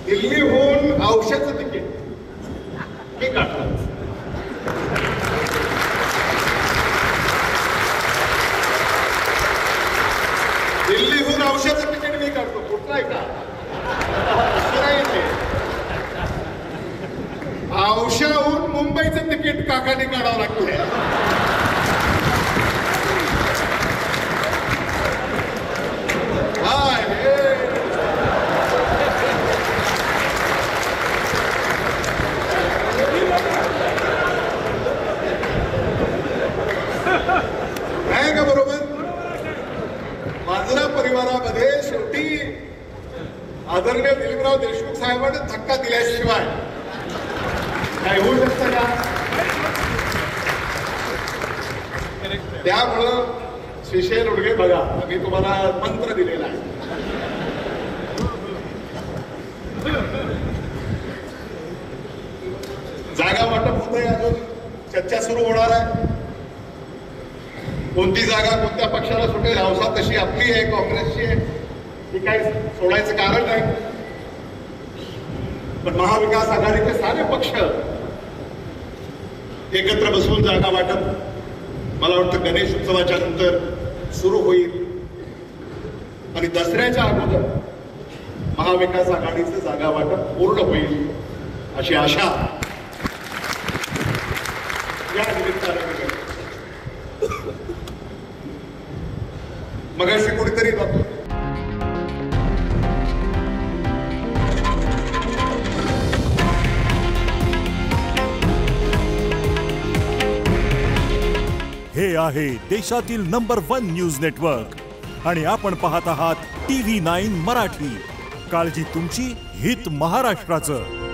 दिल्लीहून औषधाचं तिकीट मी काढलं. दिल्लीहून औषधाचं तिकीट मी काढतो. कुठलं आहे का औषधाहून मुंबईचं तिकीट काकाने काढावं लागतंय. नाही का बरोबर? मांजरा परिवारामध्ये शेवटी आदरणीय दिलीपराव देशमुख साहेबांनी धक्का दिल्याशिवाय काय होऊ शकतं का? त्यामुळं श्रीशैल उडगे बघा, मी तुम्हाला मंत्र दिलेला आहे. जागा वाटप होत आहे, अजून चर्चा सुरू होणार आहे. कोणती जागा कोणत्या पक्षाला सुटेल, हौसा तशी आपली आहे, काँग्रेसची आहे, ही काही सोडायचं कारण नाही. पण महाविकास आघाडीचे सारे पक्ष एकत्र बसून जागा वाटप मला वाटतं गणेश उत्सवाच्या नंतर सुरू होईल आणि दसऱ्याच्या अगोदर महाविकास आघाडीचं जागा वाटप पूर्ण होईल अशी आशा या निमित्ताने मगाशी कुठेतरी जातो. हे आहे देशातील नंबर 1 न्यूज नेटवर्क आणि आपण पाहत आहात TV9 मराठी. काळजी तुमची, हित महाराष्ट्राचं.